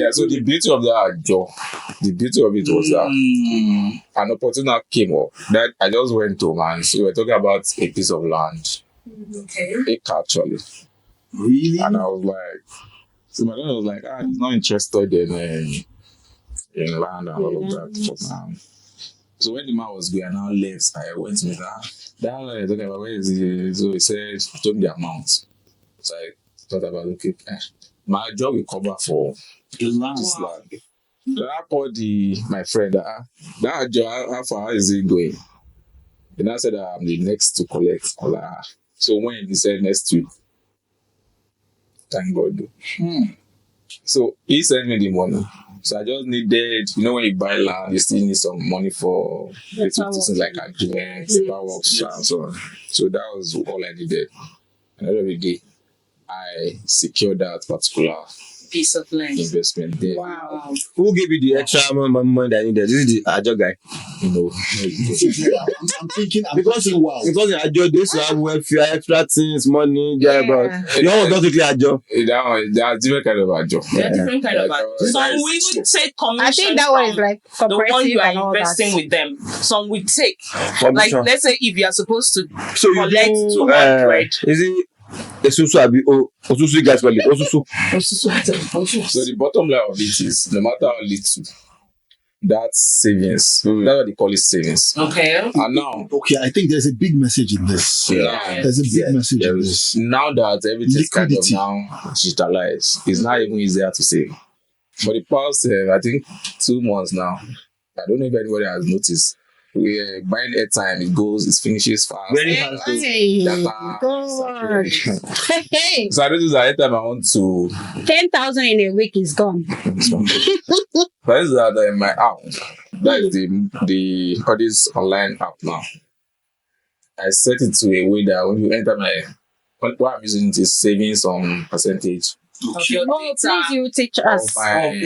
Yeah, so the beauty of that job, the beauty of it was that an opportunity came up that I just went to, man. So we were talking about a piece of land. Okay. Acre, actually. Really? And I was like, so my dad was like, he's not interested in land and all of that for now. So when the man was going, I now left. I went to that land talking about, where is he? So he said, he told me the amount. So I thought about, okay, my job will cover for The land. this land. So I called my friend, that job, how far is it going? And I said, I'm the next to collect. I was like, so when he said next week, thank God. So he sent me the money. So I just needed, when you buy land, you still need some money for little things like agreements, power and so on. So that was all I needed. And at the end of the day, I secured that particular Piece of land. investment there. Wow. Who gave you the extra money that you needed? This is the Ajo guy. I'm thinking, wow. Because in Ajo, they used to have welfare, extra things, money, but you all don't take Ajo. There are different kind of job. They're different kind of some we would take commission. I think that one is like the one you and are all investing that. with them. Some we take. Commission. Like let's say if you are supposed to So you collect do, 200. is it Esusu abi Osusu guys call it Osusu? So the bottom line of it is, no matter how little, that's savings. That's what they call it, savings. Okay. And now, Okay, I think there's a big message in this. Yeah. There's a big message in there this. is, now that everything's kind of Liquidity. now digitalized, it's not even easier to save. For the past, I think 2 months now, I don't know if anybody has noticed. We're buying airtime, it finishes fast. Very fast. Hey, Data, God. Hey, So I noticed that anytime I want to 10,000 in a week is gone. But is that in my app, that is the all this online app now. I set it to a way that when you enter what I'm using it is saving some percentage Of your Oh, data. please, you teach of us my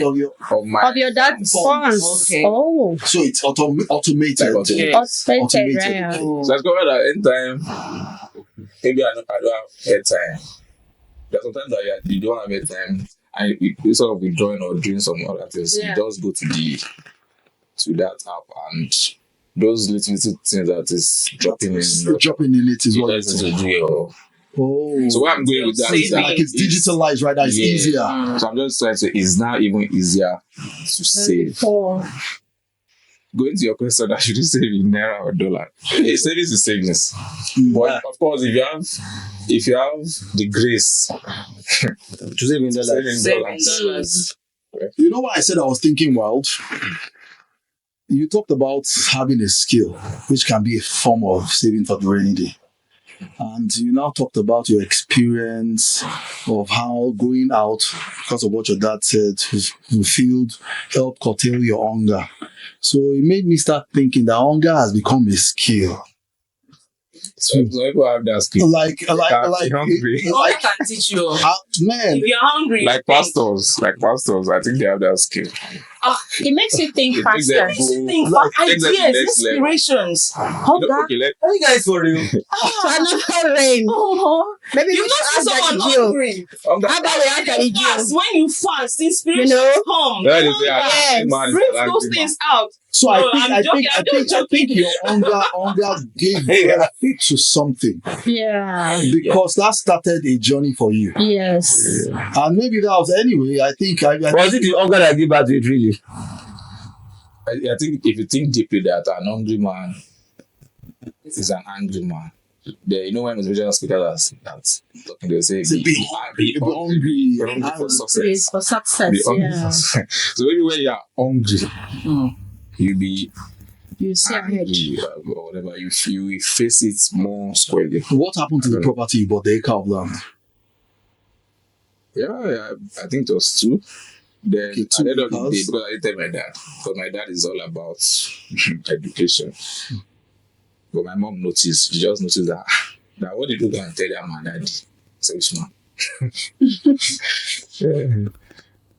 of your dad's funds. Okay. Oh, So it's automated. Like, Yes. automated, Automated. right? So I discovered that anytime maybe I don't have airtime. There's sometimes that you don't have airtime and you sort of withdrawing or doing some other things. Yeah. You just go to that app and those little things that is dropping in. Dropping in it is You what just it's need to do your. Oh. So where I'm going with that is Saving. like it's digitalized right now. It's easier. So I'm just trying to say it's now even easier to save. For Going to your question, that should you save in naira or dollar? Savings is savings. But of course, if you have the grace To save in saving dollars. dollars. You know why I said I was thinking wild? You talked about having a skill, which can be a form of saving for the rainy day. And you now talked about your experience of how going out, because of what your dad said, fulfilled, helped curtail your hunger. So it made me start thinking that hunger has become a skill. So people have that skill. Like, hungry. I can teach you. man, If you're hungry, Like pastors, I think they have that skill. it makes you think It takes them faster. go- think like, for takes them to ideas, the next level. inspirations. Hunger. Okay, Are you guys for real? So another rain. Oh, Maybe you we not should see ask someone that Gio. hungry. How about we ask that When you fast, Gio? when you fast, inspirations You know? come. That is Yes. man, Bring man, those man. things out. so No, I I'm joking, think your hunger gave birth to something, Yeah. because that started a journey for you. Yes. And maybe that was anyway. I think Was it the hunger that gave back to it really? I think if you think deeply that an hungry man is an angry man. When motivational speakers that talking, they'll say, be hungry. Be hungry for Praise success. for success. Be hungry Yeah. for success. So maybe when you are hungry, you be You see ahead. angry or whatever. You face it more squarely. What happened to the property you bought, the acre of land? Yeah, I think it was 2. Then Okay, at the end of the day, because- because I didn't tell my dad, because my dad is all about education. But my mom noticed, she just noticed that what did you go and tell your man, daddy? I said, which man?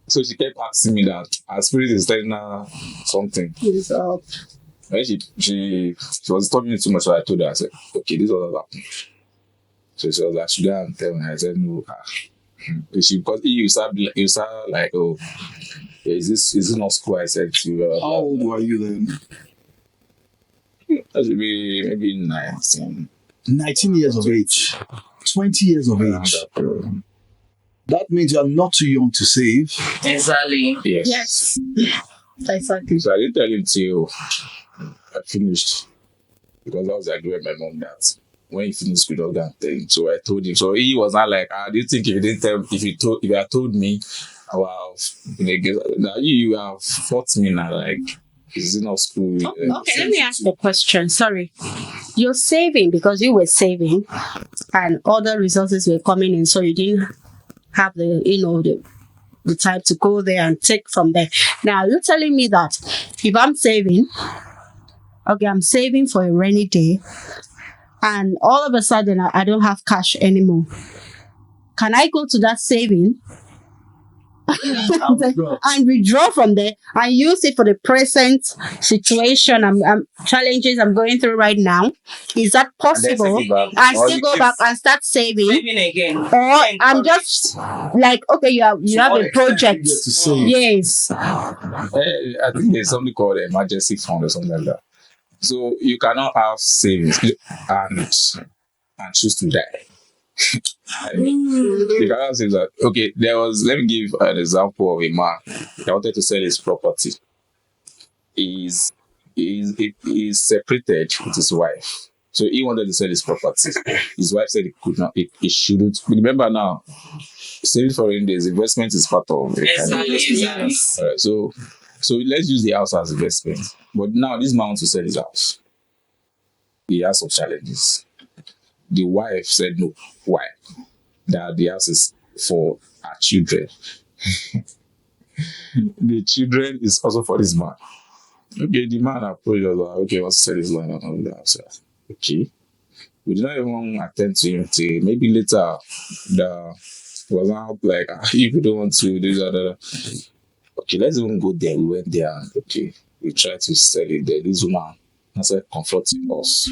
So she kept asking me that her spirit is telling her something. When she was talking me too much, so I told her, I said, okay, this was what happened. So she was like, should I go and tell me? I said, no, Because you start like, oh, is it not school? I said to you. How old were you then? That should be maybe 19. 19 years of age. 20 years of age. That means you're not too young to save. Exactly. Yes. Yes. Exactly. So I didn't tell him till I finished, because that was the agreement with my mom that when he finished with all that thing. So I told him. So he was not like, do you think if you didn't tell, if you had told me, I would have been against. Now you have fought me now, like, is it not school? Okay, let me ask the question. Sorry. You're saving because you were saving and other resources were coming in, so you didn't have the time to go there and take from there. Now you're telling me that if I'm saving, okay, I'm saving for a rainy day, and all of a sudden I don't have cash anymore. Can I go to that saving and withdraw from there and use it for the present situation I'm challenges I'm going through right now? Is that possible? And still go back and start saving? Saving again. Or I'm just like, okay, you have a project. To save. Yes. I think there's something called emergency fund or something like that. So you cannot have savings and choose to die. I mean, you cannot say that. Okay, let me give an example of a man that wanted to sell his property. He's separated with his wife. So he wanted to sell his property. His wife said he could not, he shouldn't. Remember now, saving for rainy days, investment is part of it. Exactly. Alright, so let's use the house as investment. But now this man wants to sell his house. He has some challenges. The wife said no. Why? That the house is for our children. The children is also for this man. Okay, the man approached us like, okay, what's sell his land and all that. So, okay. We did not even attend to him till maybe later. The was not like, if you don't want to do that. Okay, let's even go there. We went there and okay, we tried to sell it there. This woman started confronting us.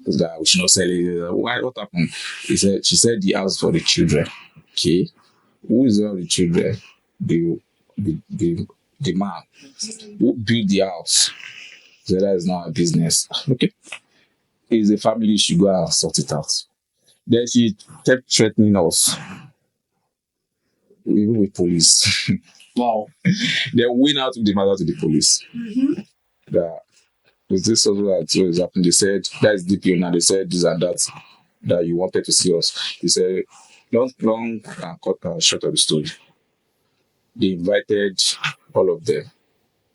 That we should not sell it. Why? What happened? She said the house for the children. Okay. Who is one of the children? The man who built the house. So that is not a business. Okay. It's a family issue. Go and sort it out. Then she kept threatening us. Even with police. Wow. They went out with the matter to the police. That was this also that was happened. They said that is DPO now. They said this and that you wanted to see us. He said long and cut short of the story. They invited all of them.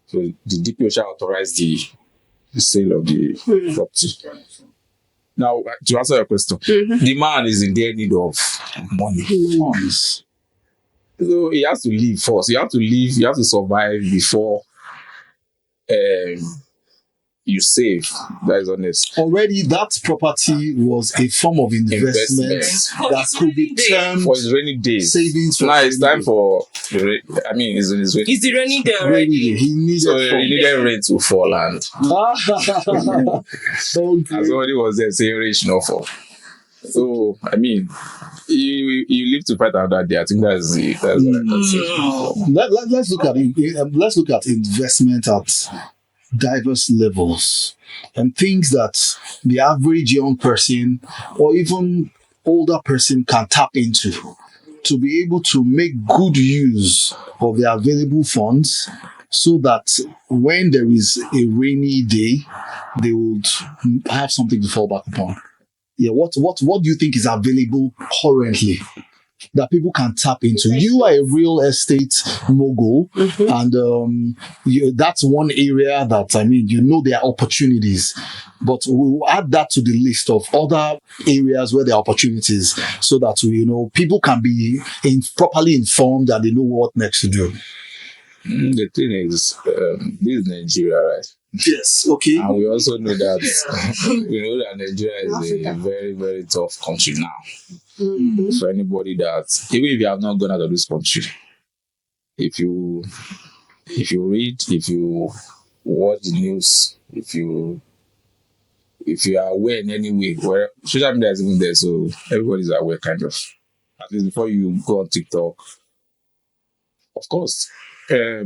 So the DPO shall authorize the sale of the property. Now, to answer your question, the man is in their need of money. Funds. So he has to leave first. You have to leave. You have to survive before you save. That is honest. Already, that property was a form of investment that could be termed For his rainy days. savings. For Now it's time rainy for it's in his rainy. It's the rainy day day. already. He needed So he needed rain to fall, and Don't as somebody was there saying rain should not fall. So you live to fight another day. I think that's what I can say. let's look at investment at diverse levels and things that the average young person or even older person can tap into to be able to make good use of the available funds so that when there is a rainy day, they would have something to fall back upon. Yeah, what do you think is available currently that people can tap into? You are a real estate mogul, and that's one area that there are opportunities. But we'll add that to the list of other areas where there are opportunities, so that people can be properly informed and they know what next to do. The thing is, this is Nigeria, right? Yes. Okay. And we also know that that Nigeria is a very, very tough country now. For anybody that, even if you have not gone out of this country, if you read, if you watch the news, if you are aware in any way, where social media is even there, so everybody's aware kind of. at least before you go on TikTok. Of course,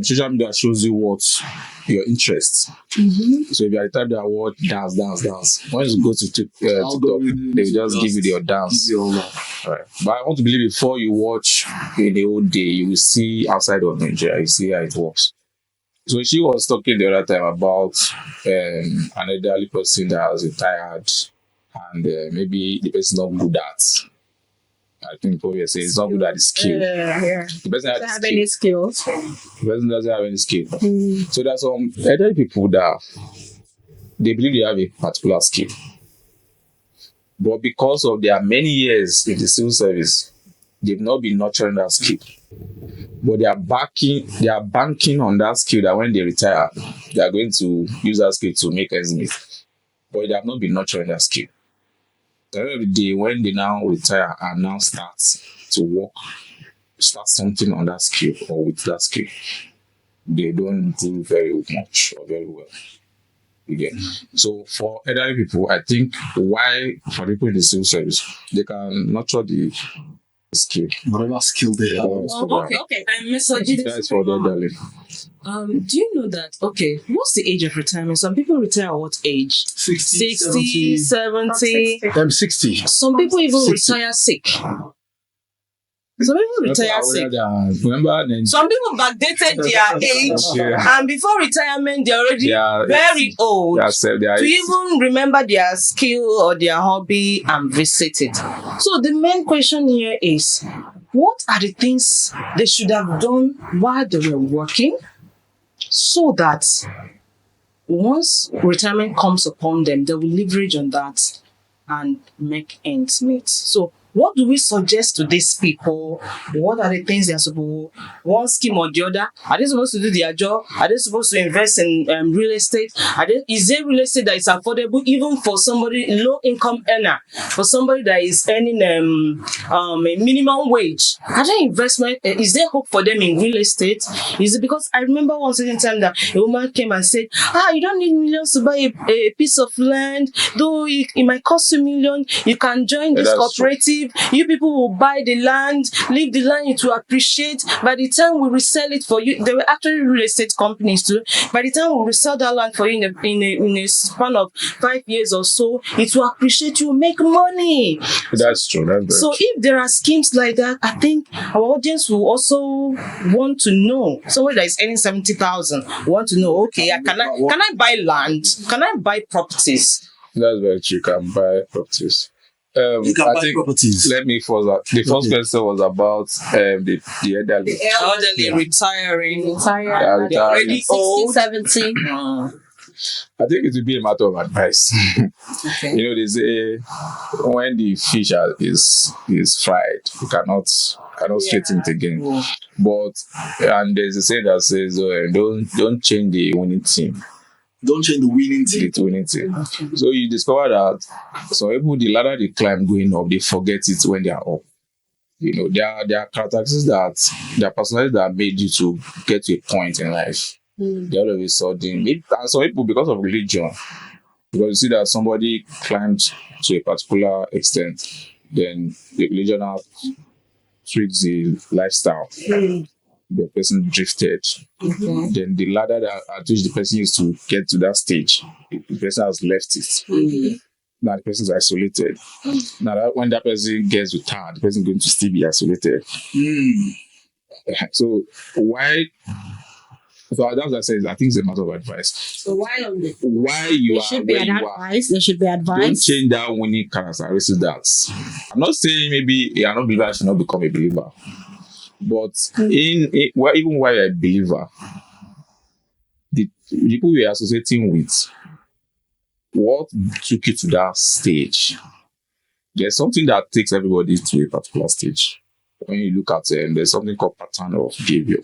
social media shows you what your interests. So if you are the type that watch dance, once you go to TikTok, they will just give you your dance. Right. But I want to believe before you watch in the whole day, you will see outside of Nigeria, you see how it works. So she was talking the other time about an elderly person that was retired and maybe the person not good at. I think probably say it's not good at the skill. Yeah. The person Doesn't has have the any skill. skills. The person doesn't have any skill. So there's some elderly people that they believe they have a particular skill. But because of their many years in the civil service, they've not been nurturing that skill. But they are banking on that skill that when they retire, they are going to use that skill to make ends meet. But they have not been nurturing that skill. At the end of the day, when they now retire and now start to work, start something on that skill or with that skill, they don't do very much or very well. Again. So for elderly people, I think why for people in the civil service, they can nurture the skill. Whatever skill they have. Okay. Miss Ojide, That's for the elderly. do you know that, okay, what's the age of retirement? Some people retire at what age? 60, 60, 70. 60. Some people even 60. retire sick. Some people retire sick. Remember then? Some people backdated their age, and before retirement, they're already Yeah, very old they are to even remember their skill or their hobby and visit it. So the main question here is, what are the things they should have done while they were working so that once retirement comes upon them, they will leverage on that and make ends meet? So what do we suggest to these people? What are the things they are supposed to, one scheme or the other? Are they supposed to do their job? Are they supposed to invest in real estate? Is there real estate that is affordable even for somebody low income earner? For somebody that is earning a minimum wage? Are there investment? Is there hope for them in real estate? Is it because I remember one certain time that a woman came and said, you don't need millions to buy a piece of land, though it might cost you million. You can join this cooperative. You people will buy the land, leave the land, it will appreciate. By the time we resell it for you, there were actually real estate companies too. By the time we resell that land for you in a span of 5 years or so, it will appreciate, you make money. That's true. That's so if there are schemes like that, I think our audience will also want to know. Somebody that is earning 70,000 want to know, okay, can I buy land? Can I buy properties? That's very true. You can buy properties. You can buy properties. Let me first. The first question was about the elderly. The elderly retiring. Retired. Already 60, old. 70. I think it would be a matter of advice. Okay. You know, they say when the fish is fried, you cannot straighten it again. But and there's a saying that says, don't change the winning team. Don't change the winning team. The winning team. Okay. So you discover that some people, the ladder they climb going up, they forget it when they are up. You know, there are characteristics there are personalities that made you to get to a point in life. They all of a sudden, and some people because of religion, because you see that somebody climbed to a particular extent, then the religion now treats the lifestyle. The person drifted. Then the ladder at which the person used to get to that stage, the person has left it. Now the person is isolated. Now when that person gets retired, the person is going to still be isolated. So why? So that's what I say. I think it's a matter of advice. So why you there should be advice. There should be advice. Don't change that winning characteristic. I'm not saying maybe you're not a believer, I should not become a believer. But even while you're a believer, the people you're associating with, what took you to that stage? There's something that takes everybody to a particular stage. When you look at there's something called pattern of behavior.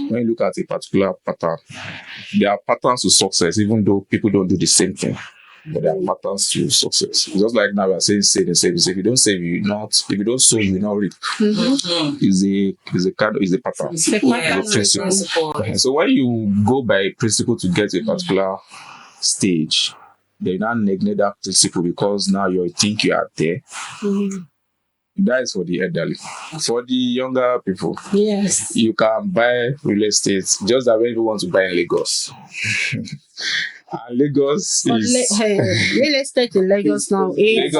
When you look at a particular pattern, there are patterns to success, even though people don't do the same thing. But there are patterns to success. It's just like now we are saying save. If you don't save, if you don't sow, you will not reap. Is a pattern. It's a principle. So when you go by a principle to get to a particular stage, they now neglect that principle because now you think you are there. You That is for the elderly. For the younger people, Yes. you can buy real estate just that when you want to buy in Lagos. And Lagos But is real estate in Lagos now is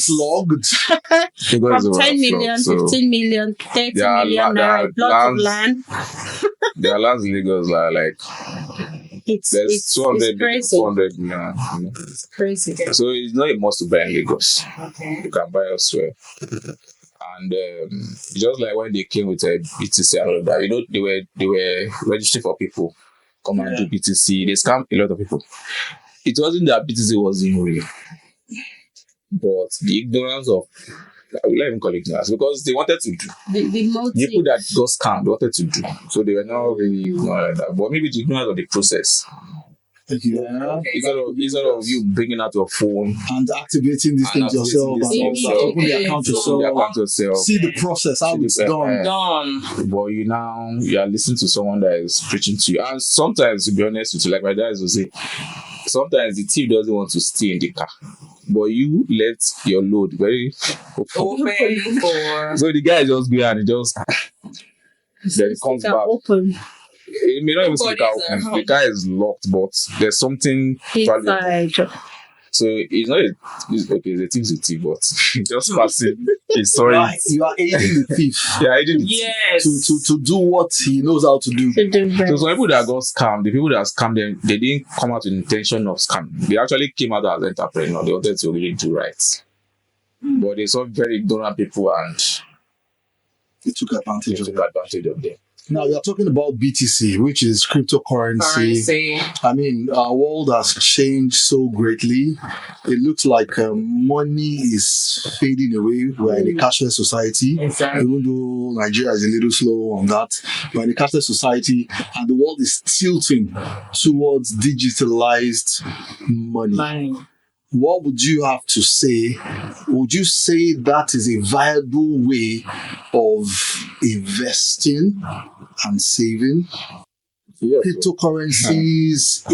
Flogged. Lagos from is 10 million, overflowed, so 15 million, 30 there are million there naira, are a plot of lands- land. the lands in Lagos are like It's there's 200 crazy. 400 million. You know. It's crazy. So it's not a must to buy in Lagos. Okay. You can buy elsewhere. And just like when they came with a BTC and all of that, you know, they were registering for people come and do BTC. They scammed a lot of people. It wasn't that BTC wasn't real, but the ignorance of I will not even call it ignorance because they wanted to do. The motive. The people that got scammed wanted to do, so they were not really ignorant like that. But maybe the ignorance of the process. Yeah. Instead of you bringing out your phone And activating these and things yourself, activating this and thing open the account yourself, open the account yourself. See the process, how See the it's process. done. Done. But you are listening to someone that is preaching to you. And sometimes, to be honest with you, like my dad used to say, sometimes the thief doesn't want to stay in the car. But you let your load very open. Open for So the guy just go and he just then it comes It's back. open It may not even see the car Nobody's open. The car is locked, but there's something valuable. inside. So it's not the thing's a thief, but just passing. He's sorry. You are aiding the thief Yeah, I didn't. yes. to do what he knows how to do. To do So best. some people that got scammed, the people that scammed them, they didn't come out with intention of scam. They actually came out as entrepreneurs. They wanted to really do right. But they saw very ignorant people and He took they advantage of took it. advantage of them. Now we are talking about BTC, which is cryptocurrency. Currency. I mean, our world has changed so greatly. It looks like money is fading away. We're in a cashless society. Exactly. Even though Nigeria is a little slow on that, we're in a cashless society, and the world is tilting towards digitalized money. Money. What would you have to say? Would you say that is a viable way of investing and saving? Yes. Cryptocurrencies,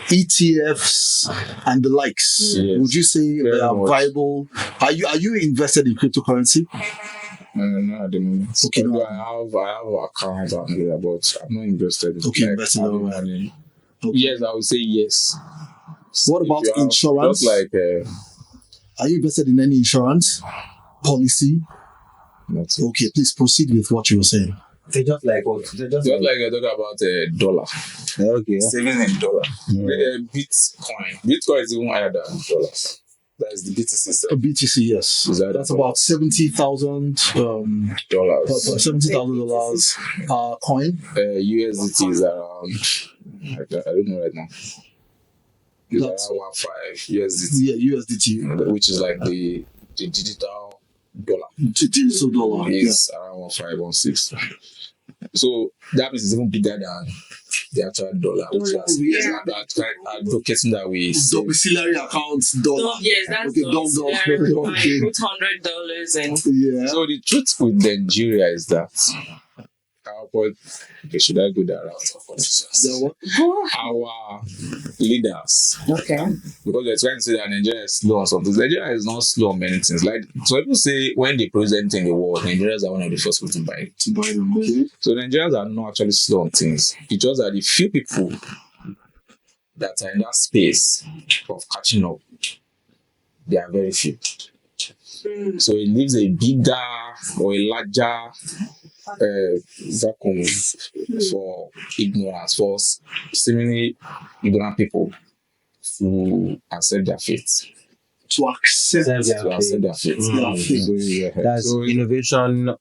ETFs, and the likes. Yes. Would you say Very they are much. viable? Are you invested in cryptocurrency? No, at the moment. Okay, no. I have account out there, but I'm not invested in Okay, invested having in- money. Okay. Yes, I would say yes. What If about you have- insurance? Just like Are you invested in any insurance policy? not Okay, please proceed with what you were saying. They just like what? They just just like you're talking about dollar. okay. Saving in dollar. Bitcoin is even higher than dollars. That is the BTC system. BTC, yes. Is that That's dollar? about $70,000 Dollars. $70,000 coin. USDT is around. I don't know right now. It's That's- around 1.5 USDT, Yeah, USDT. which is like the digital dollar. Digital dollar. Yeah. Is around 1.5, 1.6. So that means it's even bigger than the actual dollar, which is Yeah. advocating that we save. Domiciliary accounts, dollar. Yes, that's Okay, okay, dollar. Okay. Put $100 in. Yeah. So the truth with Nigeria is that should I go that route for politicians? The what? Our leaders, Okay. because they're trying to say that Nigeria is slow on something. Nigeria is not slow on many things. Like so people say when they present in the world, Nigerians are one of the first people to buy it. To buy them, okay. So Nigerians are not actually slow on things. It's just that the few people that are in that space of catching up, they are very few. So it leaves a bigger or a larger vacuum for ignorance, for seemingly ignorant people to accept their faith. To accept. To accept their faith. Their faith. So, yeah. That's So, innovation,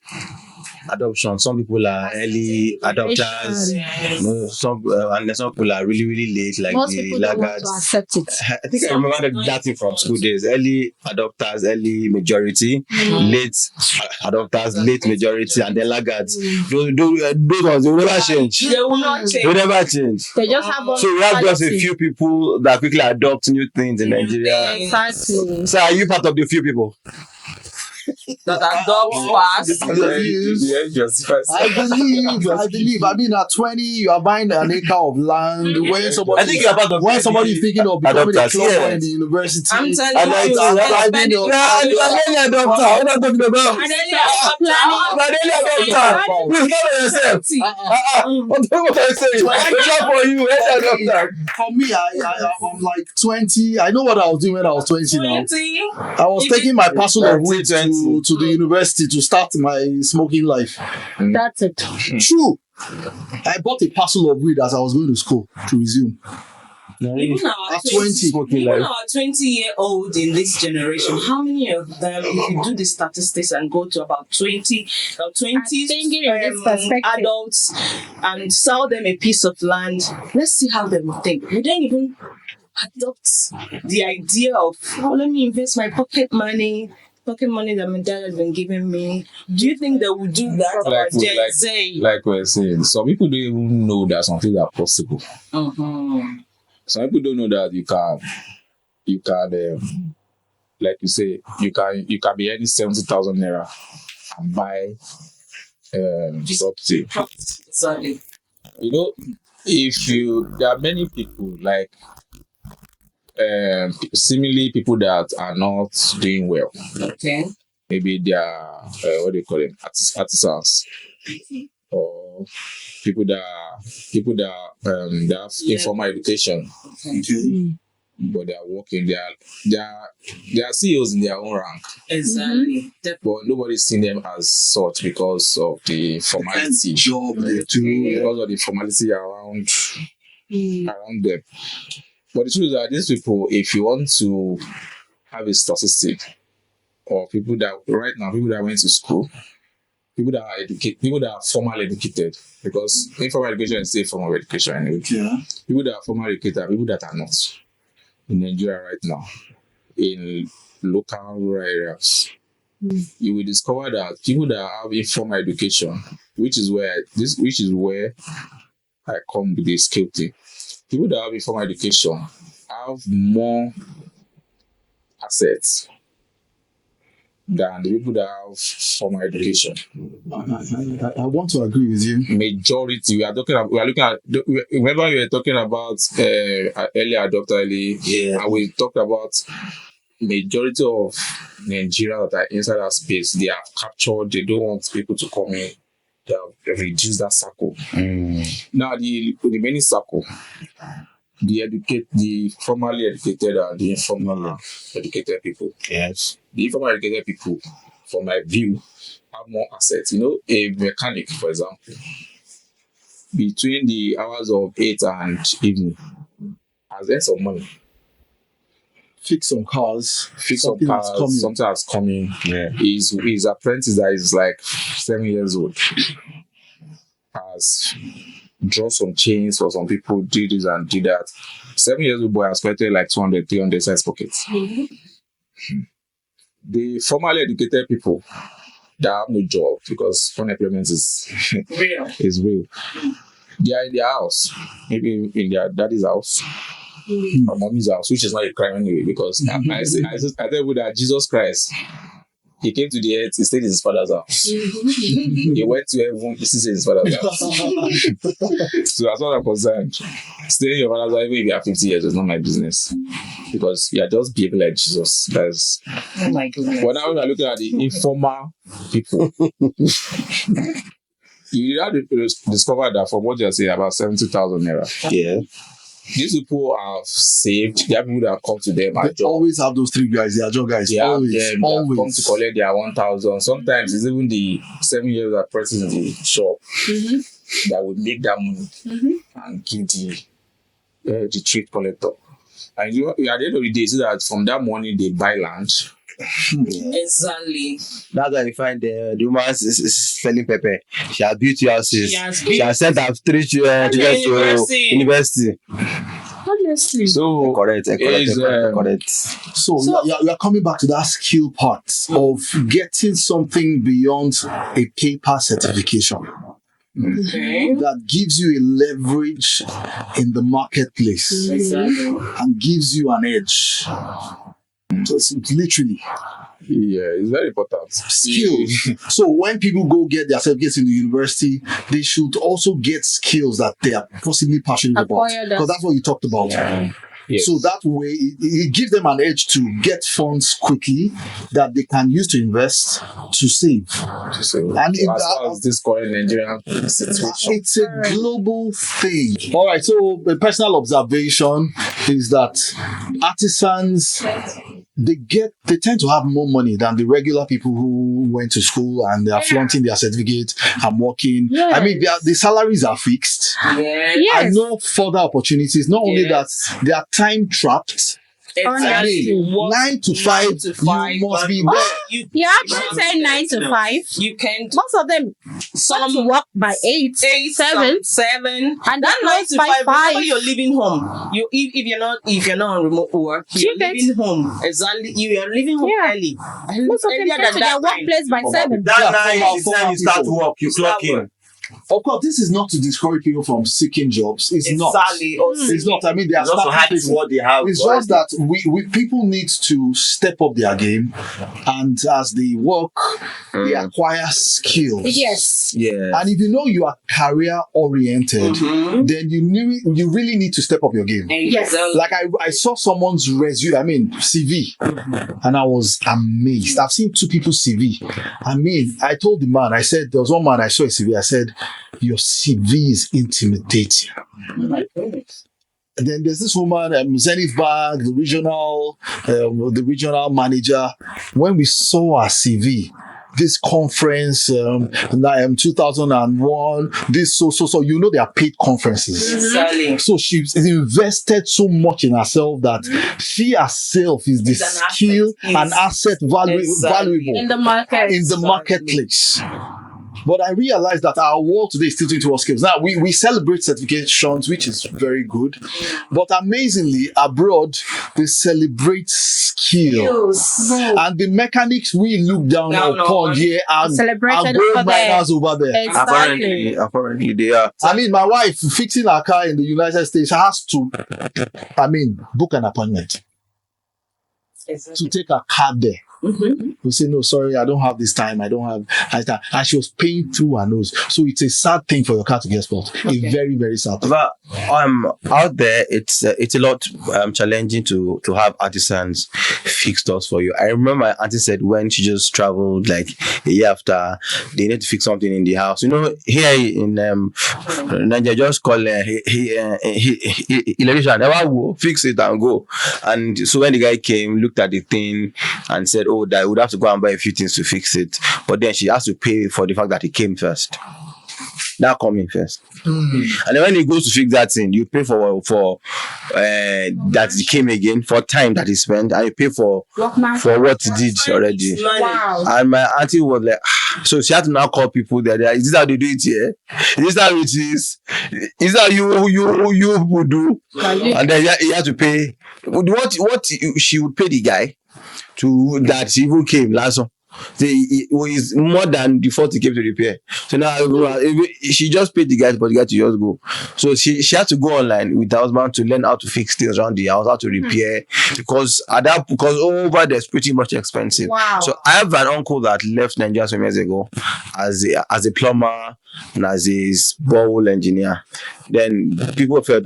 adoption. Some people are early adopters. No, and then some people are really, really late, like Most the people don't want to laggards. accept it. I think I remember that thing from school days. Early adopters, early majority, late adopters, late majority, and then laggards. Those ones, they will never change. They will not They change. will never change. They just have one So we have just a quality. few people that quickly adopt new things in Nigeria. Exactly. So are you part of the few people? that adopt fast. I believe. I mean, at 20, you are buying an acre of land. I think you're part of When somebody is thinking of becoming a adopters, clubber yeah. in the university, I'm and telling you, driving your adopter. What am I talking about? What I say? For you, adopter. for me, I'm like 20. I know what I was doing when I was 20 now. 20. I was taking my parcel of weed 20. to the university to start my smoking life. That's it. True. I bought a parcel of weed as I was going to school to resume. Even our At 20. even our 20-year-old in this generation, how many of them, if you do the statistics and go to about 20 thinking in this perspective. adults and sell them a piece of land, let's see how they will think. Would they even adopt the idea of, let me invest my pocket money that my dad has been giving me? Do you think they would do that? Like, Or Gen Z? like we're saying, some people don't even know that some things are possible. Some people don't know that you can, like you say, you can be earning 70,000 naira and buy property. Exactly. You know, there are many people like seemingly people that are not doing well. Okay. Maybe they are what do you call them, artisans, or people that they have informal education, but they are working. They are CEOs in their own rank, Exactly. but nobody's seen them as such because of the formality. Job they do. Because of the formality around them. But the truth is that these people, if you want to have a statistic, or people that went to school, people that are educated, people that are formal educated, because informal education is still formal education anyway. Yeah. People that are formal educated are people that are not in Nigeria right now, in local rural areas. You will discover that people that have informal education, which is where I come with the skill thing. People that have informal education have more assets than the people that have formal education. I want to agree with you. Majority, we are looking at. Remember, we were talking about early adopter, and we talked about majority of Nigerians that are inside that space. They are captured. They don't want people to come in. They have reduced that circle. Now the remaining circle, the formally educated and the informal educated people. Yes. The informal educated people, from my view, have more assets. You know, a mechanic, for example, between the hours of 8 and evening, has earned some money. Fix some cars. Something has coming. Yeah. His apprentice that is like 7 years old has drawn some chains for some people, did this and did that. 7 years old boy has collected like 200, 300 size pockets. The formally educated people that have no job because unemployment is real. They are in their house, maybe in their daddy's house or mommy's house, which is not a crime anyway, because I tell you that Jesus Christ, he came to the earth, he stayed in his father's house. He went to heaven, he stayed in his father's house. So as far as I'm concerned, staying in your father's house, even if you are 50 years, is not my business. Because you are just behaving like Jesus. That's Oh my goodness. But now when I'm looking at the informal people, you have to discover that from what you're saying, about 70,000 naira. Yeah. These people have saved. There are people that have come to them They at job. always have those three guys. They are job guys. They have Always. them that have come to collect their 1,000. Sometimes it's even the 7-year-old person in the shop that will make that money and give the trade collector. And you, at the end of the day, you see that from that money they buy land. Exactly. That's why you find the woman is selling pepper. She has built houses. She has sent her 3 children to university. Honestly. So Correct. So you are coming back to that skill part of getting something beyond a paper certification. That gives you a leverage in the marketplace Exactly. and gives you an edge. It's literally Yeah, it's very important. skills. So when people go get their certificates in the university, they should also get skills that they are possibly passionate about. Acquire that. Because that's what you talked about. Yes. So that way, it gives them an edge to get funds quickly that they can use to invest, to save. So, And as far as this current Nigerian situation, It's a global thing. All right. So the personal observation is that artisans they tend to have more money than the regular people who went to school and they are flaunting their certificate and working. Yes. I mean, the salaries are fixed. Yes. Yes. And no further opportunities. Not only that, Yes. they are time trapped. Exactly. I mean, What- 9 to 5, you must be there. You actually say 9 to 5. You can Most of them start to work by 8, 7. 7, And that they 9 close to by 5. Remember, 5. you're leaving home. You if you're not on remote work, you're You get- leaving home. Exactly, you are leaving home Yeah. early. Most of them Earlier get to than their that time. workplace by 7. That Yeah, night formal- is the time you start people. work, you clock in. Of course, this is not to discourage people from seeking jobs. It's not. Exactly. It's not. I mean, they are It's also starting happy people. what they have. It's just that we people need to step up their game, and as they work, they acquire skills. Yes. Yeah. And if you know you are career oriented, then you really need to step up your game. Yes. Like I saw someone's resume, I mean CV, and I was amazed. I've seen 2 people's CV. I mean, I told the man, I said, there was one man I saw a CV, I said, your CV is intimidating. And then there's this woman, Zenith Bag, the regional manager. When we saw her CV, this conference, 2001, this so, you know, they are paid conferences. Exactly. So she's invested so much in herself that she herself is the It's an asset. skill Yes. and asset Exactly. valuable In the market. in the marketplace. But I realized that our world today is tilting towards skills. Now, we celebrate certifications, which is very good. But amazingly, abroad, they celebrate skill. And the mechanics we look down Down upon on. here are Celebrated gold over there. miners over there. Exactly. Apparently they are. I mean, my wife fixing her car in the United States has to, book an appointment to take her car there. We say, no, sorry, I don't have this time. I don't have time. And she was paying through her nose. So it's a sad thing for your car to get spoiled. A very, very sad thing. But out there, it's a lot challenging to have artisans fix stuff for you. I remember my auntie said when she just traveled like a year after, they need to fix something in the house. You know, here in Nigeria, just call electrician, never go fix it and go. And so when the guy came, looked at the thing and said, oh, that I would have to go and buy a few things to fix it. But then she has to pay for the fact that he came first. That coming first. And then when he goes to fix that thing, you pay for that he came again, for time that he spent, and you pay for Workman. what he did already. Wow. And my auntie was like, so she had to now call people there. Is this how they do it here? Is this how it is? Is that you would do? And then he had to pay what she would pay the guy to that he even came last one. It was more than the fault he came to repair. So now she just paid the guy, but the guy to just go. So she had to go online with her husband to learn how to fix things around the house, how to repair, because over there is pretty much expensive. Wow. So I have an uncle that left Nigeria some years ago as a plumber and as a borehole engineer. Then people felt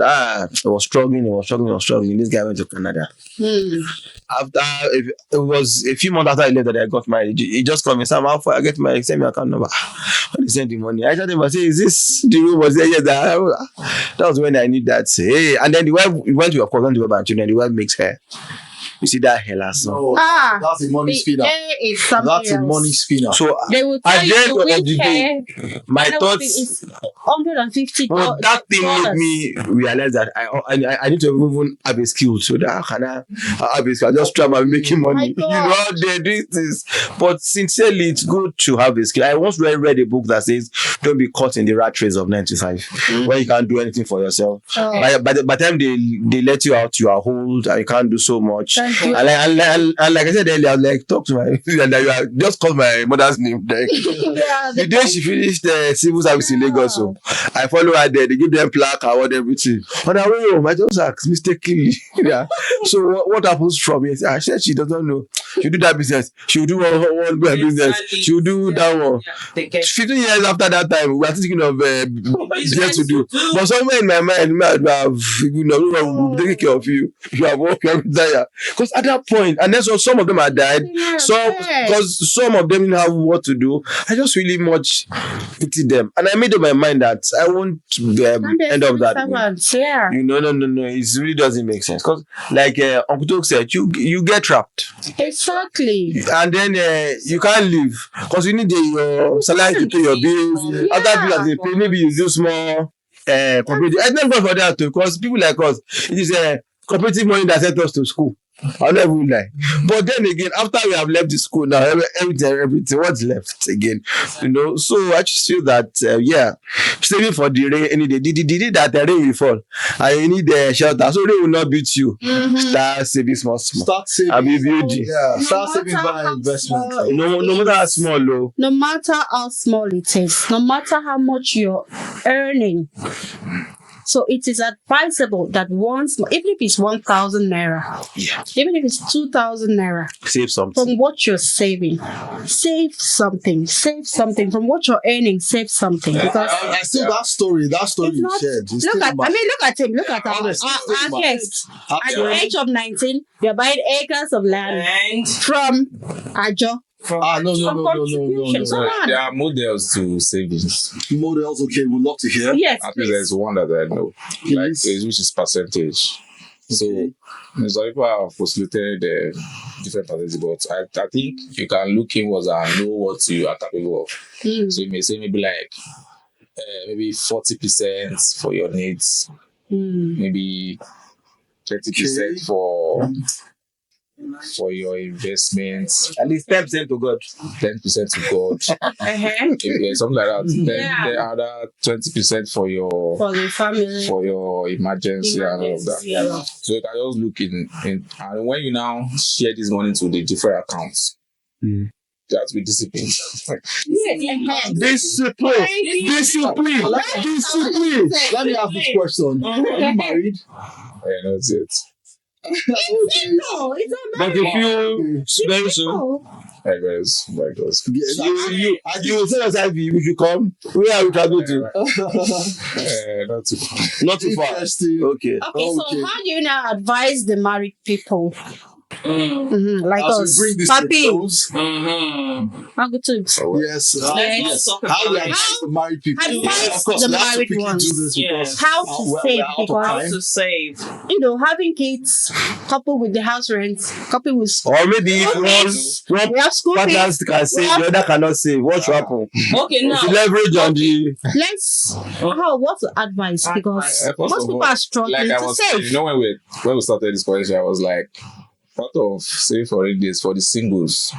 he was struggling. This guy went to Canada. After it was a few months after I left that I got married, he just called me, Sam, how far I get married? Send me account number. When he sent the money, I told him, I said, is this the room? Was there? Yes, that was when I knew that. Hey, and then the wife went to, of course, went to and children. The wife makes hair. You see that hair last song. No, that's a money spinner. Is something That's a else. money spinner. So They will at tell the you end to of win the care. day, my thoughts. It's $150. Well, that thing made me realize that I need to even have a skill so that I can have a skill. I just try my making money. You know how they do this. But sincerely, it's good to have a skill. I once read a book that says, don't be caught in the rat race of 9 to 5 when you can't do anything for yourself. By the time they let you out, you are old and you can't do so much. And like I said earlier, I was like, talk to my and you are just call my mother's name. Like, the day she finished civil service in Lagos, so I follow her there. They give them plaque, award, everything. On her way home, I just asked mistakenly. Yeah. So what happens from here? I said she doesn't know. She'll do that business. She'll do one business. She'll do that one. 15 years after that time, we are thinking of business to do. But somewhere in my mind, I have, we'll take care of you. You have worked, you have retired. Because at that point, and then so some of them had died. Because some of them didn't have what to do. I just really much pity them. And I made up my mind that I won't end up that way. Yeah. No. It really doesn't make sense. Because like Uncle Tok said, you get trapped. Exactly. And then you can't leave. Because you need your salary to pay your bills. After bills they pay, maybe you do small cooperative. I never go for that too. Because people like us, it is cooperative money that sent us to school. I'll never lie. But then again, after we have left the school now, everything, what's left again? So I just feel that, saving for the rain any day. The day that the rain will fall, and you need the shelter, so rain will not beat you. Start saving small. Start saving. I'll be building. Yeah, start saving by investment. No matter how small, though. No matter how small it is, no matter how much you're earning. So it is advisable that once, even if it's 1,000 naira, even if it's 2,000 naira, save something from what you're saving. Save something from what you're earning. Save something because I still that story you not, shared. Look at him. Look at our guest. At the age of 19, you're buying acres of land from Ajo. No. There are models to savings. Models, okay, we'd love to hear. Yes, At least there's one that I know, which is percentage. So, some people have postulated different percentages, but I think you can look inwards and know what you are capable of. So you may say maybe 40% for your needs, maybe 30% for your investments, at least 10% to God. 10% to God, something like that. Then the other 20% for the family, for your emergency and all of that. So you can just look in and when you now share this money to the different accounts, you have to be disciplined. Discipline. Let me ask this question. Are you married? Yeah, that's it. But if you very soon, I guess. you will say yourself you should come. Where are we traveling to? Not too far. Not too far. Okay. So how do you now advise the married people? Like as us, we bring this Papi. to close, Yes. how we advise the married people. Advise Of course, the we have to married quickly ones. do this because How to we're save out of because time. to save. having kids, coupled with the house rent, coupled with school. Or maybe if one We have school partner fees. can save, the other cannot save. What should happen? Okay, now. To leverage on the. Let's what's the advice? Because First most of people all, are struggling like I to was, save. when we started this conversation, I was like, part of saving for rainy days for the singles.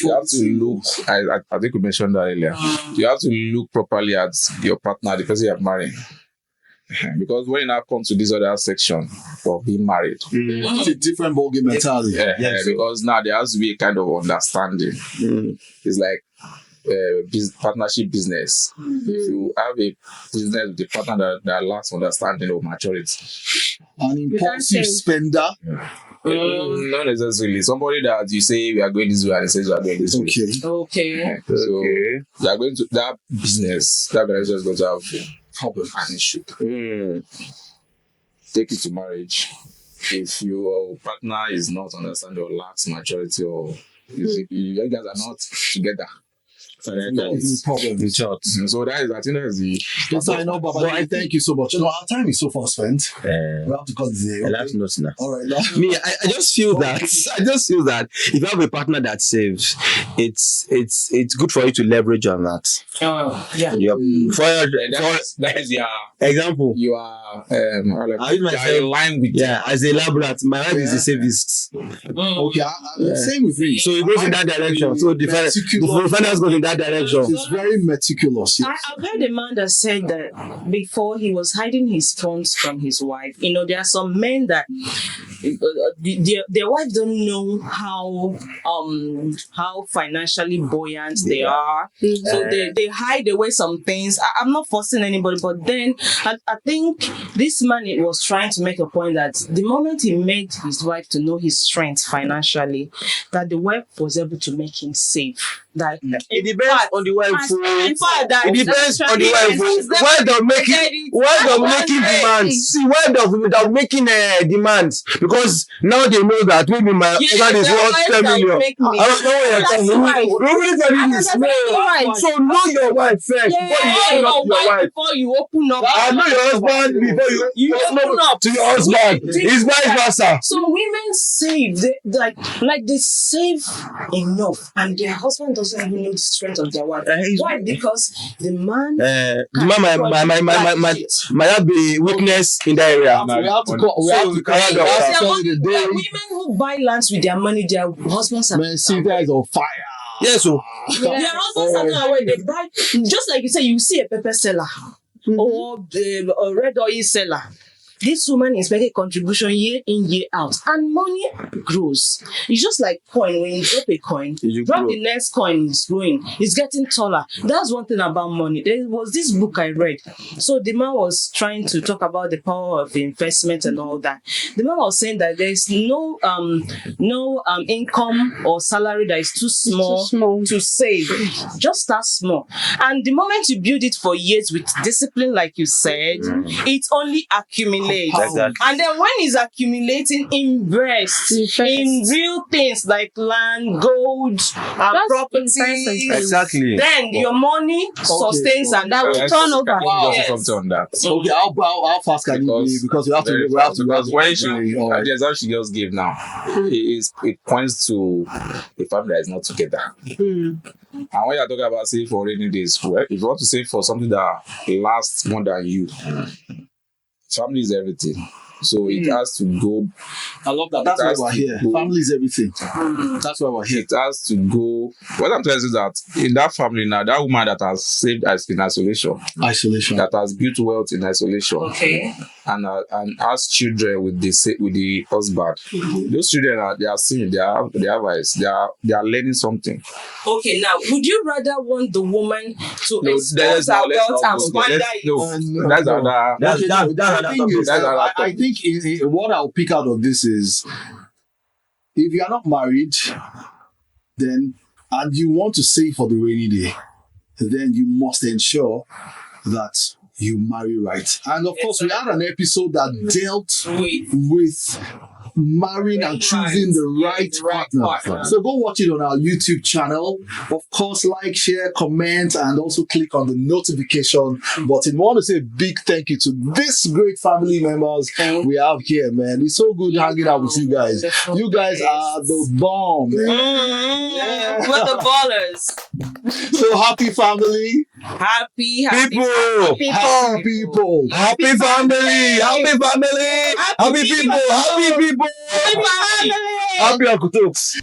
You have to look. I think we mentioned that earlier. You have to look properly at your partner, the person you have married. Because when you now come to this other section of being married, It's a different ballgame mentality. because now there has to be a kind of understanding. It's like partnership business. If you have a business with a partner that lacks understanding of maturity, An impulsive spender. not necessarily somebody that you say we are going this way and he says we are going this way. Okay. So you are going to that business. That business is going to have problem and issue. Take it to marriage. If your partner is not understanding or lacks maturity, or you guys are not together. Problem. In short. So that is, I think that is the. Yes, I know, Baba. Thank you so much. Our time is so far spent. We have to cut this day. That's not enough. All right. Now. Me, I just feel that if you have a partner that saves, it's good for you to leverage on that. Yeah. Yep. That is your Example. you are I use you are myself. in line with Yeah, as a laborant, my wife is the safest. Okay, same with me. So it goes in that direction. So the finance goes in that direction. It's very meticulous. Yes. I've heard a man that said that before he was hiding his funds from his wife. You know, there are some men that their wife don't know how financially buoyant they are, so they hide away some things. I'm not forcing anybody, but then I think this man was trying to make a point that the moment he made his wife to know his strength financially, that the wife was able to make him save. That It depends on the wife. It depends on the wife. Why they're making demands? See, why they're making demands? Because now they know that maybe my husband is worth 10 million. I don't know where you're coming. Nobody can do this. No. So know your wife first before you open up to your wife. Before you open up. I know your husband before you open up to your husband. It's vice versa. So women save, they save enough, and their husband doesn't even know the strength of their wife. Why? Because the man might have be weakness in that area. We have to call it a day. Women who buy lands with their money, their husbands are. Man, see, guys on fire. Yes, so Their husbands are not aware. They buy, just like you say, you see a pepper seller or a red oil seller. This woman is making a contribution year in, year out, and money grows. It's just like coin. When you drop a coin, drop the next coin, is growing. It's getting taller. That's one thing about money. There was this book I read. So the man was trying to talk about the power of investment and all that. The man was saying that there's no income or salary that is too small to save. Just start small, and the moment you build it for years with discipline, like you said, it only accumulates. Exactly. And then when it's accumulating, invest in real things like land, gold, and property. Exactly. Then your money sustains and that will turn over. Something on that. Okay, how fast can you be? Because we have to. Because when the example she just gave now, it points to a family that is not together. And when you're talking about saving for rainy days, if you want to save for something that lasts more than you, family is everything. So it has to go. I love that. That's why we're here. Family is everything. That's why we're here. It has to go. What I'm telling you is that in that family now, that woman that has saved us in isolation, Isolation. that has built wealth in isolation, Okay. and has children with the husband. Those children they are seeing, they have eyes, they are learning something. Okay, now would you rather want the woman to No, expose her wealth and squander it? I think what I'll pick out of this is, if you are not married, then and you want to save for the rainy day, then you must ensure that you marry right. And of course, we had an episode that dealt with marrying and choosing the right partner. So go watch it on our YouTube channel. Of course, like, share, comment, and also click on the notification button. We want to say a big thank you to this great family members we have here, man. It's so good hanging out with you guys. You guys are the bomb, man. We're the ballers. So happy family. Happy people. Happy people. Happy family. Happy family. Happy people. Happy people. Happy family. Happy Uncle Tokes.